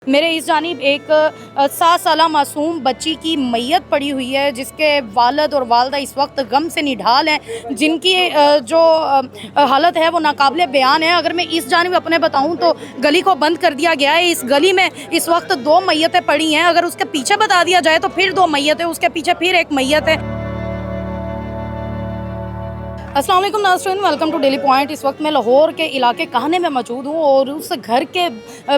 मेरे इस जानिब एक 7 साला मासूम बच्ची की मैयत पड़ी हुई है, जिसके वालिद और वालदा इस वक्त गम से निढाल हैं, जिनकी जो हालत है वो नाकाबिले बयान है। अगर मैं इस जानिब अपने बताऊं तो गली को बंद कर दिया गया है। इस गली में इस वक्त 2 मैयतें पड़ी हैं। अगर उसके पीछे बता दिया जाए तो फिर 2 मैयतें, उसके पीछे फिर एक मैयत है। अस्सलाम वालेकुम नाज़रीन, वेलकम टू डेली पॉइंट। इस वक्त मैं लाहौर के इलाके काहने में मौजूद हूँ और उस घर के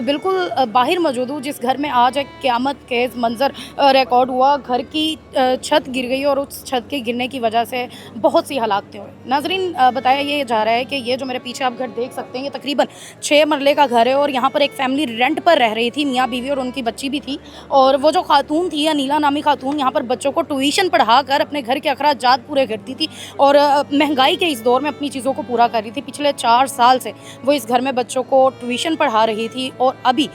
बिल्कुल बाहर मौजूद हूँ जिस घर में आज एक क़यामत खेज़ मंज़र रिकॉर्ड हुआ। घर की छत गिर गई और उस छत के गिरने की वजह से बहुत सी हलाकतें हुई। नाज़रीन, बताया ये जा रहा है कि ये जो मेरे पीछे आप घर देख सकते हैं, ये तकरीबन 6 मरले का घर है और यहाँ पर एक फ़ैमिली रेंट पर रह रही थी, मियाँ बीवी और उनकी बच्ची भी थी। और वो जो खातून थी, अनीला नामी खातून, यहाँ पर बच्चों को ट्यूशन पढ़ा कर अपने घर के अखराजात पूरे करती थी और महंगाई के इस दौर में अपनी चीज़ों को पूरा कर रही थी। पिछले 4 साल से वो इस घर में बच्चों को ट्यूशन पढ़ा रही थी और अभी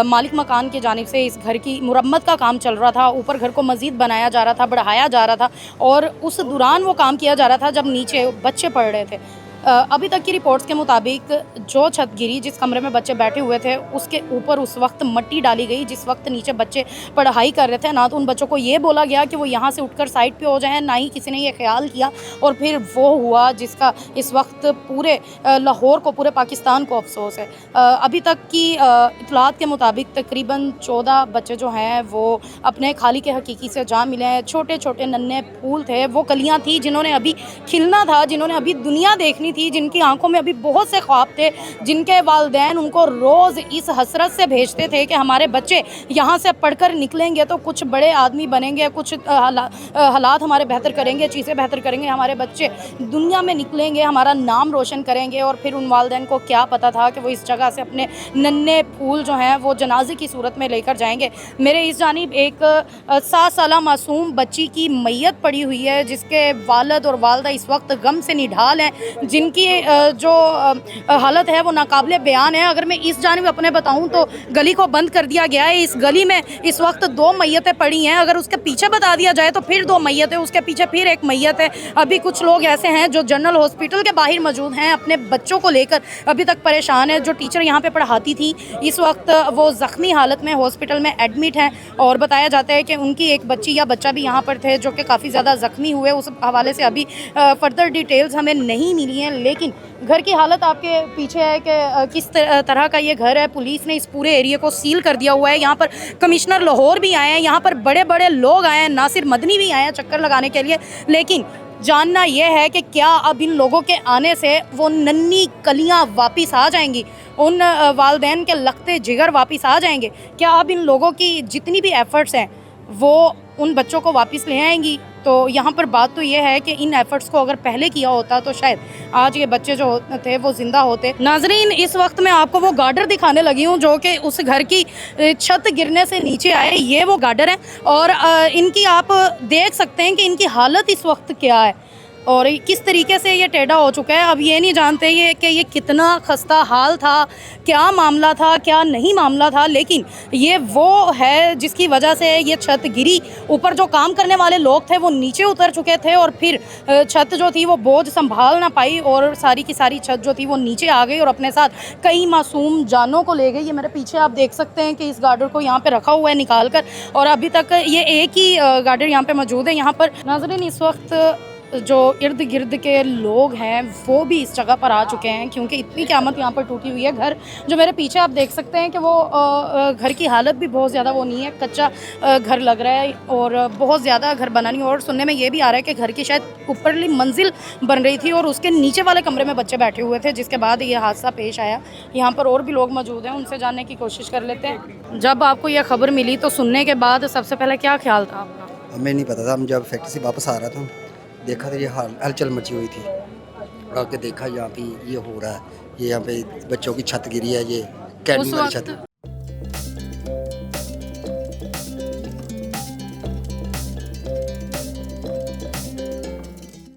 मालिक मकान की जानिब से इस घर की मुरम्मत का काम चल रहा था। ऊपर घर को मज़ीद बनाया जा रहा था, बढ़ाया जा रहा था और उस दौरान वो काम किया जा रहा था जब नीचे बच्चे पढ़ रहे थे। अभी तक की रिपोर्ट्स के मुताबिक जो छत गिरी, जिस कमरे में बच्चे बैठे हुए थे, उसके ऊपर उस वक्त मिट्टी डाली गई जिस वक्त नीचे बच्चे पढ़ाई कर रहे थे। ना तो उन बच्चों को ये बोला गया कि वो यहाँ से उठकर साइड पे हो जाएं, ना ही किसी ने ये ख्याल किया। और फिर वो हुआ जिसका इस वक्त पूरे लाहौर को, पूरे पाकिस्तान को अफसोस है। अभी तक की इतलात के मुताबिक तकरीबन 14 बच्चे जो हैं वो अपने खाली के हकीकी से जा मिले हैं। छोटे छोटे नन्हे फूल थे, वो कलियाँ थी जिन्होंने अभी खिलना था, जिन्होंने अभी दुनिया देखनी थी, जिनकी आंखों में अभी बहुत से ख्वाब थे, जिनके वालिदैन उनको रोज़ इस हसरत से भेजते थे कि हमारे बच्चे यहाँ से पढ़कर निकलेंगे तो कुछ बड़े आदमी बनेंगे, कुछ हालात हमारे बेहतर करेंगे, चीज़ें बेहतर करेंगे, हमारे बच्चे दुनिया में निकलेंगे, हमारा नाम रोशन करेंगे। और फिर उन वालिदैन को क्या पता था कि वो इस जगह से अपने नन्हे फूल जो हैं वो जनाजे की सूरत में लेकर जाएंगे। मेरे इस जानिब एक 7 साला मासूम बच्ची की मैयत पड़ी हुई है, जिसके वालिद और वालदा इस वक्त गम से निढाल हैं, जिनकी जो हालत है वो नाकाबिले बयान है। अगर मैं इस जानिब अपने बताऊं तो गली को बंद कर दिया गया है। इस गली में इस वक्त 2 मैयतें पड़ी हैं। अगर उसके पीछे बता दिया जाए तो फिर 2 मैयतें, उसके पीछे फिर एक मैयत है। अभी कुछ लोग ऐसे हैं जो जनरल हॉस्पिटल के बाहर मौजूद हैं, अपने बच्चों को लेकर अभी तक परेशान है। जो टीचर यहाँ पे पढ़ाती थी, इस वक्त वो ज़ख्मी हालत में हॉस्पिटल में एडमिट हैं और बताया जाता है कि उनकी एक बच्ची या बच्चा भी यहाँ पर थे जो कि काफ़ी ज़्यादा ज़ख्मी हुए। उस हवाले से अभी फर्दर डिटेल्स हमें नहीं मिली हैं, लेकिन घर की हालत आपके पीछे है कि किस तरह का ये घर है। पुलिस ने इस पूरे एरिया को सील कर दिया हुआ है। यहाँ पर कमिश्नर लाहौर भी आए हैं, यहाँ पर बड़े बड़े लोग आए हैं, नासिर मदनी भी आए हैं चक्कर लगाने के लिए। लेकिन जानना यह है कि क्या अब इन लोगों के आने से वो नन्ही कलियाँ वापस आ जाएंगी, उन वालिदैन के लगते जिगर वापस आ जाएंगे? क्या अब इन लोगों की जितनी भी एफ़र्ट्स हैं वो उन बच्चों को वापस ले आएंगी? तो यहाँ पर बात तो ये है कि इन एफ़र्ट्स को अगर पहले किया होता तो शायद आज ये बच्चे जो थे वो ज़िंदा होते। नाज़रीन, इस वक्त मैं आपको वो गार्डर दिखाने लगी हूँ जो कि उस घर की छत गिरने से नीचे आए। ये वो गार्डर है और इनकी आप देख सकते हैं कि इनकी हालत इस वक्त क्या है और किस तरीके से ये टेढ़ा हो चुका है। अब ये नहीं जानते ये कि ये कितना खस्ता हाल था, क्या मामला था, क्या नहीं मामला था, लेकिन ये वो है जिसकी वजह से ये छत गिरी। ऊपर जो काम करने वाले लोग थे वो नीचे उतर चुके थे और फिर छत जो थी वो बोझ संभाल ना पाई और सारी की सारी छत जो थी वो नीचे आ गई और अपने साथ कई मासूम जानों को ले गई। ये मेरे पीछे आप देख सकते हैं कि इस गार्डर को यहाँ पे रखा हुआ है निकाल कर और अभी तक ये एक ही गार्डर यहाँ पे मौजूद है। यहाँ पर नाज़रीन इस वक्त जो इर्द गिर्द के लोग हैं वो भी इस जगह पर आ चुके हैं क्योंकि इतनी क़यामत यहाँ पर टूटी हुई है। घर जो मेरे पीछे आप देख सकते हैं कि वो घर की हालत भी बहुत ज़्यादा वो नहीं है, कच्चा घर लग रहा है और बहुत ज़्यादा घर बना नहीं। और सुनने में ये भी आ रहा है कि घर की शायद ऊपरली मंजिल बन रही थी और उसके नीचे वाले कमरे में बच्चे बैठे हुए थे, जिसके बाद ये हादसा पेश आया। यहाँ पर और भी लोग मौजूद हैं, उनसे जानने की कोशिश कर लेते हैं। जब आपको यह खबर मिली तो सुनने के बाद सबसे पहले क्या ख्याल था आपका? हमें नहीं पता था। हम जब फैक्ट्री से वापस आ रहा था देखा तो ये हलचल मची हुई थी और आके देखा यहाँ पे ये हो रहा है, ये यहाँ पे बच्चों की छत गिरी है, ये कैबिन वाली छत।